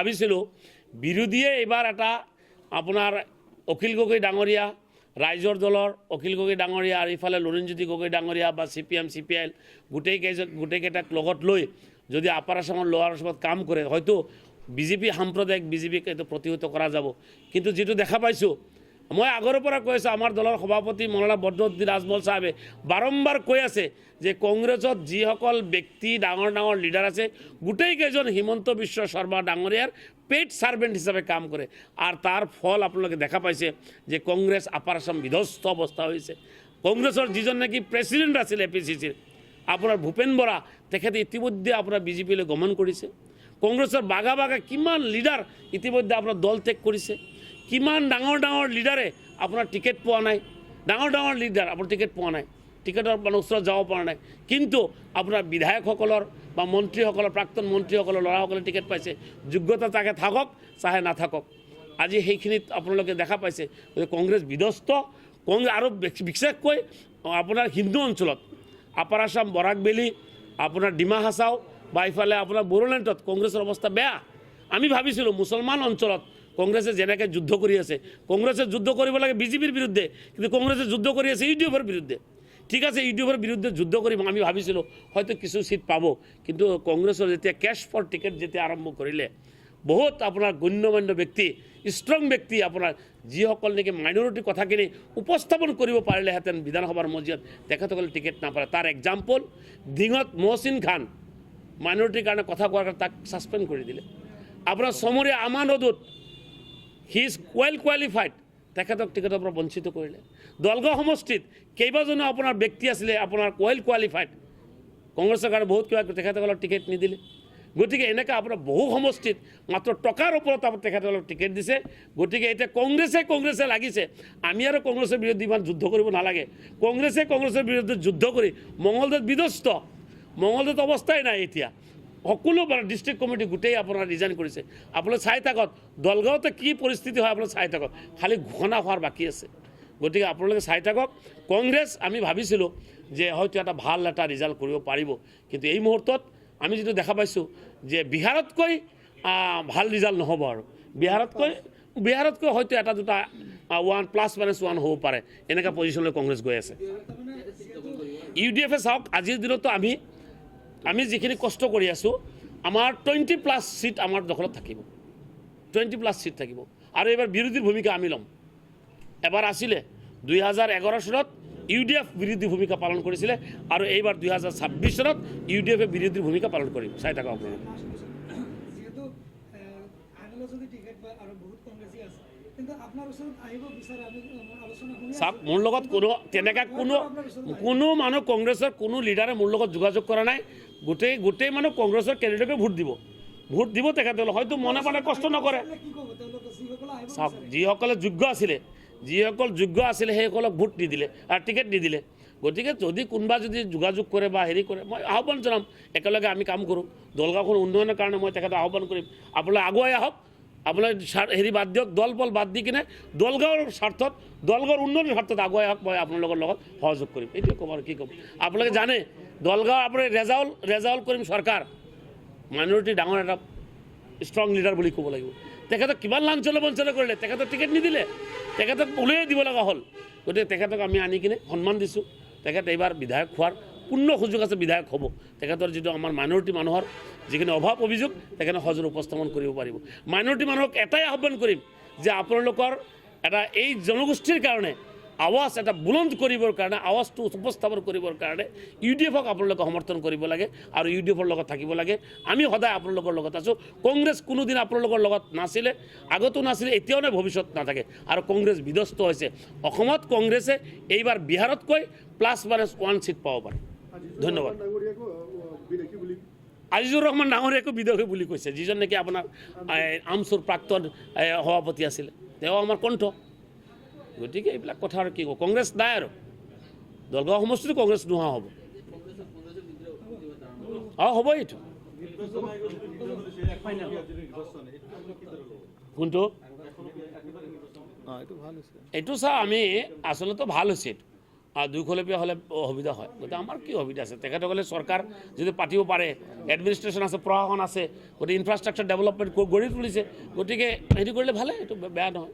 ভাবিছিলোঁ বিৰোধীয়ে এইবাৰ এটা আপোনাৰ অখিল গগৈ ডাঙৰীয়া ৰাইজৰ দলৰ অখিল গগৈ ডাঙৰীয়া আৰু ইফালে লুৰিণজ্যোতি গগৈ ডাঙৰীয়া বা CPM CPL গোটেইকেইটাক লগত লৈ যদি আপাৰ আসামৰ লোৱাৰ আসামত কাম কৰে হয়তো বিজেপি সাম্প্ৰদায়িক বিজেপিক এইটো প্ৰতিহত কৰা যাব। কিন্তু যিটো দেখা পাইছোঁ মই আগৰ পৰা কৈ আছোঁ আমাৰ দলৰ সভাপতি মৌলানা বদৰুদ্দিন আজমল চাহাবে বাৰম্বাৰ কৈ আছে যে কংগ্ৰেছত যিসকল ব্যক্তি ডাঙৰ ডাঙৰ লিডাৰ আছে গোটেইকেইজন হিমন্ত বিশ্ব শৰ্মা ডাঙৰীয়াৰ পেইড সার্ভেন্ট হিসাবে কাম করে আর তার ফল আপনাদের দেখা পাইছে যে কংগ্রেস আপার আসাম বিধ্বস্ত অবস্থা হয়েছে। কংগ্রেসের যিজন নাকি প্রেসিডেন্ট আছিল APCCৰ আপনাৰ ভূপেন বৰা তেখেতে ইতিমধ্যে আপনাৰ বিজেপিলৈ গমন কৰিছে। কংগ্ৰেসেৰ বাগা বাগা কিমান লিডাৰ ইতিমধ্যে আপনাৰ দল ত্যাগ কৰিছে, কিমান ডাঙৰ ডাঙৰ লিডাৰে আপনাৰ টিকেট পোৱা নাই, ডাঙৰ ডাঙৰ লিডাৰ আপনাৰ টিকেট পোৱা নাই, টিকেটৰ মানে ওচৰত যাব পৰা নাই। কিন্তু আপোনাৰ বিধায়কসকলৰ বা মন্ত্ৰীসকলৰ প্ৰাক্তন মন্ত্ৰীসকলৰ ল'ৰাসকলে টিকেট পাইছে, যোগ্যতা তাকে থাকক চাহে নাথাকক। আজি সেইখিনিত আপোনালোকে দেখা পাইছে যে কংগ্ৰেছ বিধ্বস্ত। আৰু বিশেষকৈ আপোনাৰ হিন্দু অঞ্চলত আপাৰ আসাম বৰাক ভেলী আপোনাৰ ডিমা হাছাও বা ইফালে আপোনাৰ বড়োলেণ্ডত কংগ্ৰেছৰ অৱস্থা বেয়া। আমি ভাবিছিলোঁ মুছলমান অঞ্চলত কংগ্ৰেছে যেনেকৈ যুদ্ধ কৰি আছে, কংগ্ৰেছে যুদ্ধ কৰিব লাগে বিজেপিৰ বিৰুদ্ধে, কিন্তু কংগ্ৰেছে যুদ্ধ কৰি আছে UDFৰ বিৰুদ্ধে। ঠিক আছে, UDFৰ বিৰুদ্ধে যুদ্ধ কৰিম আমি ভাবিছিলোঁ হয়তো কিছু সিট পাব, কিন্তু কংগ্ৰেছৰ যেতিয়া কেশ ফৰ টিকেট যেতিয়া আৰম্ভ কৰিলে বহুত আপোনাৰ গণ্যমান্য ব্যক্তি ষ্ট্ৰং ব্যক্তি আপোনাৰ যিসকল নেকি মাইনৰিটিৰ কথাখিনি উপস্থাপন কৰিব পাৰিলেহেঁতেন বিধানসভাৰ মজিয়াত তেখেতসকলে টিকেট নাপালে। তাৰ এক্সাম্পল দিঙত মহচিন খান মাইনৰিটিৰ কাৰণে কথা কোৱাৰ কাৰণে তাক ছাছপেণ্ড কৰি দিলে। আপোনাৰ চমৰীয়া আমান অদুত হি ইজ ৱেল কোৱালিফাইড, তেখেতক টিকেটৰ পৰা বঞ্চিত কৰিলে। দলগাঁও সমষ্টিত কেইবাজনো আপোনাৰ ব্যক্তি আছিলে আপোনাৰ ৱেল কোৱালিফাইড, কংগ্ৰেছৰ কাৰণে বহুত কিবা তেখেতসকলক টিকেট নিদিলে। গতিকে এনেকৈ আপোনাৰ বহু সমষ্টিত মাত্ৰ টকাৰ ওপৰত আপোনাৰ তেখেতসকলক টিকেট দিছে। গতিকে এতিয়া কংগ্ৰেছে লাগিছে আমি আৰু কংগ্ৰেছৰ বিৰুদ্ধে ইমান যুদ্ধ কৰিব নালাগে। কংগ্ৰেছৰ বিৰুদ্ধে যুদ্ধ কৰি মঙলদৈত বিধ্বস্ত, মঙলদৈত অৱস্থাই নাই এতিয়া। সকলো ডিষ্ট্ৰিক্ট কমিটি গোটেই আপোনাৰ ৰিজাইন কৰিছে। আপোনালোকে চাই থাকক দলগাঁৱতে কি পৰিস্থিতি হয়, আপোনালোকে চাই থাকক, খালি ঘোষণা হোৱাৰ বাকী আছে। গতিকে আপোনালোকে চাই থাকক। কংগ্ৰেছ আমি ভাবিছিলোঁ যে হয়তো এটা ভাল এটা ৰিজাল্ট কৰিব পাৰিব, কিন্তু এই মুহূৰ্তত আমি যিটো দেখা পাইছোঁ যে বিহাৰতকৈ ভাল ৰিজাল্ট নহ'ব। আৰু বিহাৰতকৈ হয়তো এটা দুটা +-1 হ'ব পাৰে, এনেকুৱা পজিশ্যনলৈ কংগ্ৰেছ গৈ আছে। UDFে চাওক আজিৰ দিনতো আমি যিখিনি কষ্ট কৰি আছোঁ আমাৰ 20+ সিট আমাৰ দখলত থাকিব, 20+ সিট থাকিব। আৰু এইবাৰ বিৰোধীৰ ভূমিকা আমি ল'ম। এবাৰ আছিলে 2011 চনত UDF বিৰোধী ভূমিকা পালন কৰিছিলে আৰু এইবাৰ 2026 চনত UDFে বিৰোধী ভূমিকা পালন কৰিম। চাই থাকক আপোনালোকে। চাওক মোৰ লগত তেনেকৈ কোনো মানুহ কংগ্ৰেছৰ কোনো লিডাৰে মোৰ লগত যোগাযোগ কৰা নাই। গোটেই মানুহ কংগ্ৰেছৰ কেণ্ডিডেটকে ভোট দিব তেখেতসকলে হয়তো মনে মনে কষ্ট নকৰে। চাওক যিসকলে যোগ্য আছিলে সেইসকলক ভোট নিদিলে আৰু টিকেট নিদিলে। গতিকে যদি কোনোবা যদি যোগাযোগ কৰে বা হেৰি কৰে মই আহ্বান জনাম, একেলগে আমি কাম কৰোঁ। দলগাঁওখন উন্নয়নৰ কাৰণে মই তেখেতক আহ্বান কৰিম, আপোনালোকে আগুৱাই আহক। আপোনালোকে হেৰি বাদ দিয়ক, দল বাদ দি কিনে দলগাঁৱৰ স্বাৰ্থত দলগাঁৱৰ উন্নয়নৰ স্বাৰ্থত আগুৱাই আহক। মই আপোনালোকৰ লগত সহযোগ কৰিম, এইটোৱে ক'ম আৰু কি ক'ম। আপোনালোকে জানে দলগাঁও আপোনাৰ ৰেজাউল কৰিম চৰকাৰ মাইনৰিটি ডাঙৰ এটা ষ্ট্ৰং লিডাৰ বুলি ক'ব লাগিব। তেখেতক কিমান লাঞ্ছনা বঞ্চনা কৰিলে, তেখেতক টিকেট নিদিলে, তেখেতক উলিয়াই দিব লগা হ'ল। গতিকে তেখেতক আমি আনি কিনে সন্মান দিছোঁ। তেখেত এইবাৰ বিধায়ক হোৱাৰ পূৰ্ণ সুযোগ আছে, বিধায়ক হ'ব। তেখেতৰ যিটো আমাৰ মাইনৰিটি মানুহৰ যিখিনি অভাৱ অভিযোগ তেখেতে সহজে উপস্থাপন কৰিব পাৰিব। মাইনৰিটি মানুহক এটাই আহ্বান কৰিম যে আপোনালোকৰ এটা এই জনগোষ্ঠীৰ কাৰণে আৱাজ এটা বুলন্দ কৰিবৰ কাৰণে, আৱাজটো উপস্থাপন কৰিবৰ কাৰণে UDFক আপোনালোকে সমৰ্থন কৰিব লাগে আৰু UDFৰ লগত থাকিব লাগে। আমি সদায় আপোনালোকৰ লগত আছোঁ। কংগ্ৰেছ কোনোদিন আপোনালোকৰ লগত নাছিলে, আগতো নাছিলে, এতিয়াও নাই, ভৱিষ্যত নাথাকে। আৰু কংগ্ৰেছ বিধ্বস্ত হৈছে। অসমত কংগ্ৰেছে এইবাৰ বিহাৰতকৈ +-1 সিট পাব পাৰে। ধন্যবাদ। আজিজুৰ ৰহমান ডাঙৰীয়াকো বিদেশী বুলি কৈছে, যিজন নেকি আপোনাৰ আমচুৰ প্ৰাক্তন সভাপতি আছিলে, তেওঁ আমাৰ কণ্ঠ। গতিকে এইবিলাক কথা আৰু কি ক'ব, কংগ্ৰেছ নাই আৰু দলগাঁও সমষ্টিটো কংগ্ৰেছ নোহোৱা হ'ব। হ'ব এইটো কোনটো এইটো চাওঁ আমি আচলতে ভাল হৈছে। দুইখলপীয়া হ'লে অসুবিধা হয়। গতিকে আমাৰ কি অসুবিধা আছে? তেখেতসকলে চৰকাৰ যদি পাতিব পাৰে, এডমিনিষ্ট্ৰেশ্যন আছে, প্ৰশাসন আছে, গতিকে ইনফ্ৰাষ্ট্ৰাকচাৰ ডেভেলপমেণ্ট গঢ়ি তুলিছে, গতিকে হেৰি কৰিলে ভালে, এইটো বেয়া নহয়।